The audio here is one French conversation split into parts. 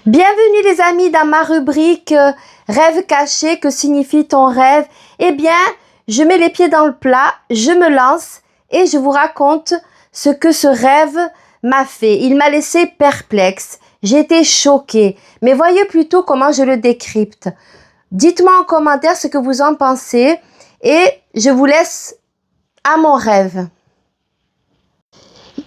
Bienvenue les amis dans ma rubrique rêve caché, que signifie ton rêve? Eh bien, je mets les pieds dans le plat, je me lance et je vous raconte ce que ce rêve m'a fait. Il m'a laissé perplexe, j'ai été choquée, mais voyez plutôt comment je le décrypte. Dites-moi en commentaire ce que vous en pensez et je vous laisse à mon rêve.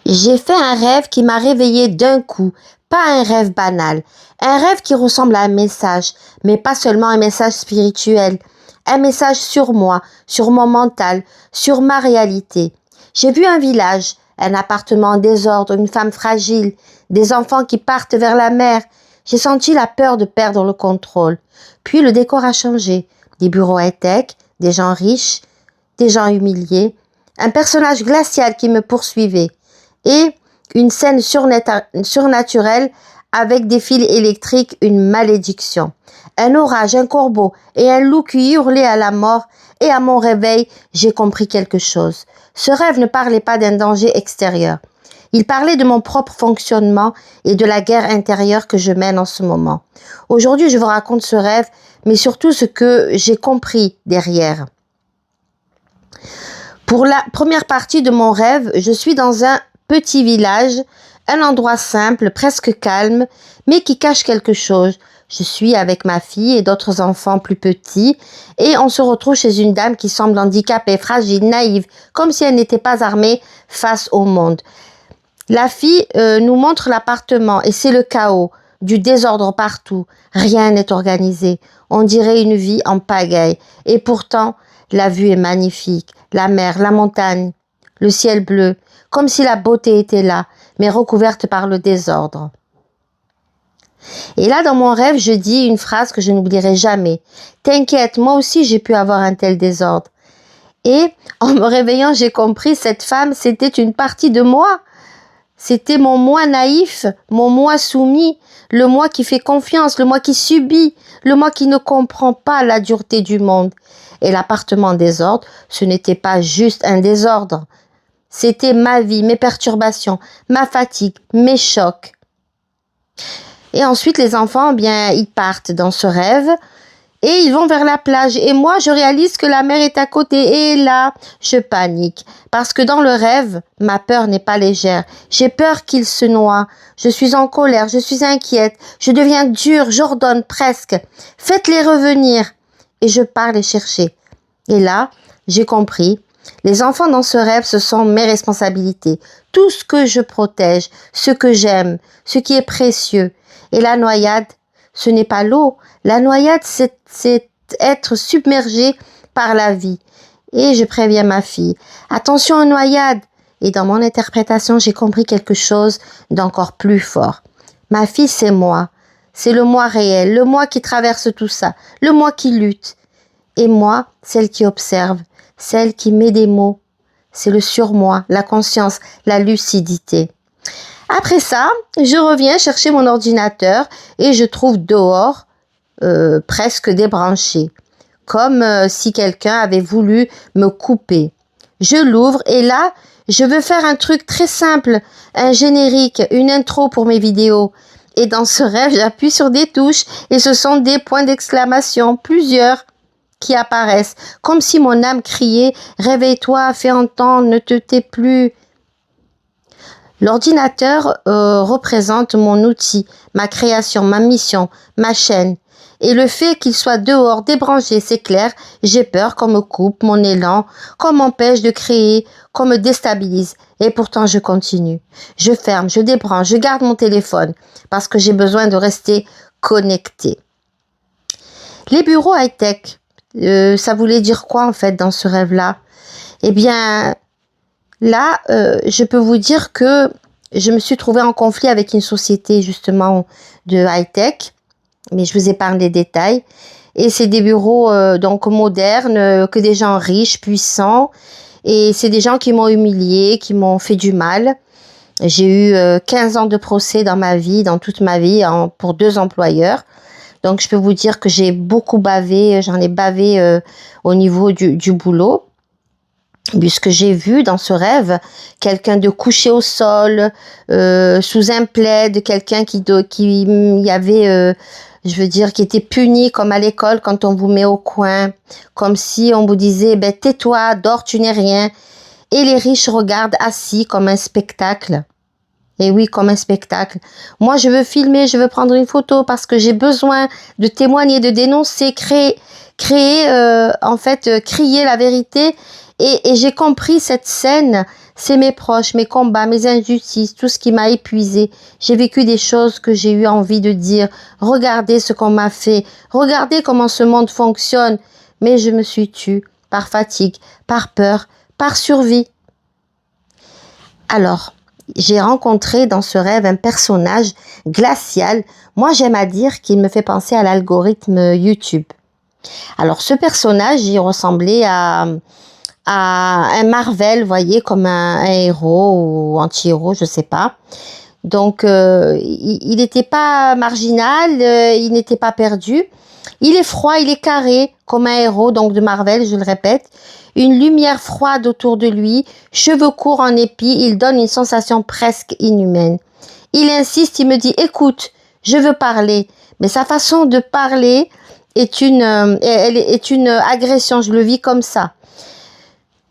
J'ai fait un rêve qui m'a réveillée d'un coup, pas un rêve banal, un rêve qui ressemble à un message, mais pas seulement un message spirituel, un message sur moi, sur mon mental, sur ma réalité. J'ai vu un village, un appartement en désordre, une femme fragile, des enfants qui partent vers la mer. J'ai senti la peur de perdre le contrôle. Puis le décor a changé, des bureaux high-tech, des gens riches, des gens humiliés, un personnage glacial qui me poursuivait. Et une scène surnaturelle avec des fils électriques, une malédiction. Un orage, un corbeau et un loup qui hurlait à la mort. Et à mon réveil, j'ai compris quelque chose. Ce rêve ne parlait pas d'un danger extérieur. Il parlait de mon propre fonctionnement et de la guerre intérieure que je mène en ce moment. Aujourd'hui, je vous raconte ce rêve, mais surtout ce que j'ai compris derrière. Pour la première partie de mon rêve, je suis dans un petit village, un endroit simple, presque calme, mais qui cache quelque chose. Je suis avec ma fille et d'autres enfants plus petits et on se retrouve chez une dame qui semble handicapée, fragile, naïve, comme si elle n'était pas armée face au monde. La fille nous montre l'appartement et c'est le chaos, du désordre partout. Rien n'est organisé. On dirait une vie en pagaille. Et pourtant, la vue est magnifique. La mer, la montagne, le ciel bleu, comme si la beauté était là, mais recouverte par le désordre. Et là, dans mon rêve, je dis une phrase que je n'oublierai jamais. « T'inquiète, moi aussi j'ai pu avoir un tel désordre. » Et en me réveillant, j'ai compris, cette femme, c'était une partie de moi. C'était mon moi naïf, mon moi soumis, le moi qui fait confiance, le moi qui subit, le moi qui ne comprend pas la dureté du monde. Et l'appartement en désordre, ce n'était pas juste un désordre. C'était ma vie, mes perturbations, ma fatigue, mes chocs. Et ensuite, les enfants, ils partent dans ce rêve et ils vont vers la plage. Et moi, je réalise que la mer est à côté. Et là, je panique. Parce que dans le rêve, ma peur n'est pas légère. J'ai peur qu'ils se noient. Je suis en colère, je suis inquiète. Je deviens dure, j'ordonne presque. Faites-les revenir. Et je pars les chercher. Et là, j'ai compris. Les enfants dans ce rêve, ce sont mes responsabilités. Tout ce que je protège, ce que j'aime, ce qui est précieux. Et la noyade, ce n'est pas l'eau. La noyade, c'est être submergé par la vie. Et je préviens ma fille. Attention aux noyades. Et dans mon interprétation, j'ai compris quelque chose d'encore plus fort. Ma fille, c'est moi. C'est le moi réel, le moi qui traverse tout ça, le moi qui lutte. Et moi, celle qui observe, celle qui met des mots. C'est le surmoi, la conscience, la lucidité. Après ça, je reviens chercher mon ordinateur et je trouve dehors presque débranché. Comme si quelqu'un avait voulu me couper. Je l'ouvre et là, je veux faire un truc très simple, un générique, une intro pour mes vidéos. Et dans ce rêve, j'appuie sur des touches et ce sont des points d'exclamation, plusieurs, qui apparaissent, comme si mon âme criait « Réveille-toi, fais entendre, ne te tais plus ». L'ordinateur représente mon outil, ma création, ma mission, ma chaîne. Et le fait qu'il soit dehors, débranché, c'est clair, j'ai peur qu'on me coupe mon élan, qu'on m'empêche de créer, qu'on me déstabilise. Et pourtant, je continue. Je ferme, je débranche, je garde mon téléphone parce que j'ai besoin de rester connecté. Les bureaux high-tech, ça voulait dire quoi en fait dans ce rêve-là? Eh bien, là, je peux vous dire que je me suis trouvée en conflit avec une société justement de high-tech, mais je vous épargne les détails. Et c'est des bureaux donc modernes, que des gens riches, puissants, et c'est des gens qui m'ont humiliée, qui m'ont fait du mal. J'ai eu 15 ans de procès dans ma vie, dans toute ma vie, pour 2 employeurs. Donc, je peux vous dire que j'ai beaucoup bavé, j'en ai bavé au niveau du boulot. puisque j'ai vu dans ce rêve quelqu'un de couché au sol, sous un plaid, quelqu'un qui y avait, je veux dire, qui était puni comme à l'école quand on vous met au coin, comme si on vous disait, ben tais-toi, dors, tu n'es rien. Et les riches regardent assis comme un spectacle. Et oui, comme un spectacle. Moi, je veux filmer, je veux prendre une photo parce que j'ai besoin de témoigner, de dénoncer, crier la vérité. Et j'ai compris cette scène. C'est mes proches, mes combats, mes injustices, tout ce qui m'a épuisé. J'ai vécu des choses que j'ai eu envie de dire. Regardez ce qu'on m'a fait. Regardez comment ce monde fonctionne. Mais je me suis tue par fatigue, par peur, par survie. Alors, j'ai rencontré dans ce rêve un personnage glacial. Moi, j'aime à dire qu'il me fait penser à l'algorithme YouTube. Alors, ce personnage, il ressemblait à un Marvel, vous voyez, comme un héros ou anti-héros, je sais pas. Donc, il n'était pas marginal, il n'était pas perdu. Il est froid, il est carré, comme un héros donc de Marvel, je le répète. Une lumière froide autour de lui, cheveux courts en épi, il donne une sensation presque inhumaine. Il insiste, il me dit « Écoute, je veux parler ». Mais sa façon de parler est une agression, je le vis comme ça.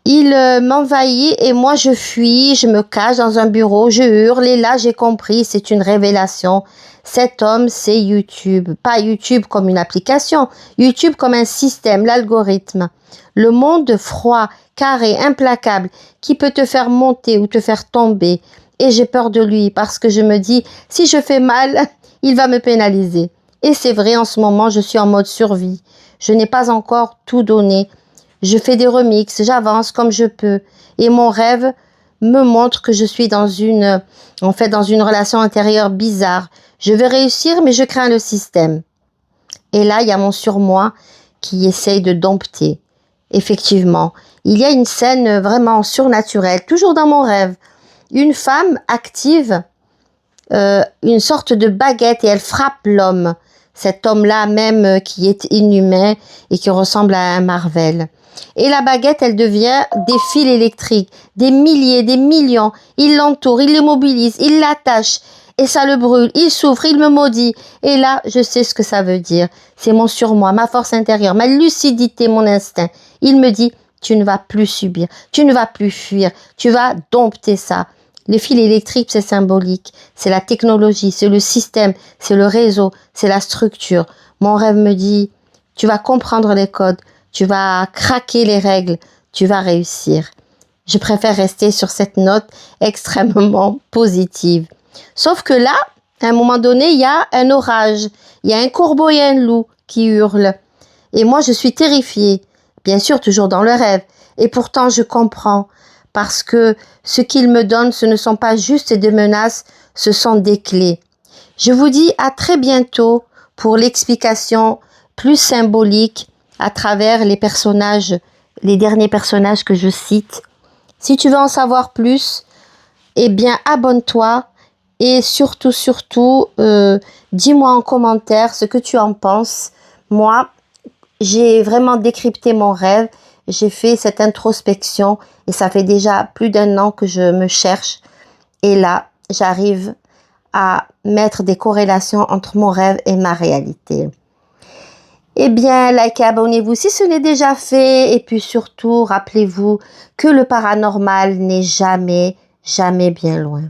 Il m'envahit et moi je fuis, je me cache dans un bureau, je hurle et là j'ai compris, c'est une révélation. Cet homme, c'est YouTube. Pas YouTube comme une application, YouTube comme un système, l'algorithme. Le monde froid, carré, implacable, qui peut te faire monter ou te faire tomber. Et j'ai peur de lui parce que je me dis, si je fais mal, il va me pénaliser. Et c'est vrai, en ce moment, je suis en mode survie. Je n'ai pas encore tout donné. Je fais des remixes, j'avance comme je peux. Et mon rêve me montre que je suis dans une relation intérieure bizarre. Je veux réussir, mais je crains le système. Et là, il y a mon surmoi qui essaye de dompter. Effectivement, il y a une scène vraiment surnaturelle, toujours dans mon rêve. Une femme active une sorte de baguette et elle frappe l'homme. Cet homme-là même qui est inhumain et qui ressemble à un Marvel. Et la baguette, elle devient des fils électriques, des milliers, des millions. Il l'entoure, il l'immobilise, il l'attache et ça le brûle. Il souffre, il me maudit. Et là, je sais ce que ça veut dire. C'est mon surmoi, ma force intérieure, ma lucidité, mon instinct. Il me dit, tu ne vas plus subir, tu ne vas plus fuir, tu vas dompter ça. Les fils électriques, c'est symbolique. C'est la technologie, c'est le système, c'est le réseau, c'est la structure. Mon rêve me dit, tu vas comprendre les codes, tu vas craquer les règles, tu vas réussir. Je préfère rester sur cette note extrêmement positive. Sauf que là, à un moment donné, il y a un orage, il y a un corbeau et un loup qui hurlent. Et moi, je suis terrifiée, bien sûr, toujours dans le rêve. Et pourtant, je comprends, parce que ce qu'ils me donnent, ce ne sont pas juste des menaces, ce sont des clés. Je vous dis à très bientôt pour l'explication plus symbolique à travers les personnages, les derniers personnages que je cite. Si tu veux en savoir plus, eh bien abonne-toi et surtout, dis-moi en commentaire ce que tu en penses. Moi, j'ai vraiment décrypté mon rêve, j'ai fait cette introspection et ça fait déjà plus d'1 an que je me cherche. Et là, j'arrive à mettre des corrélations entre mon rêve et ma réalité. Eh bien, likez, abonnez-vous si ce n'est déjà fait. Et puis surtout, rappelez-vous que le paranormal n'est jamais bien loin.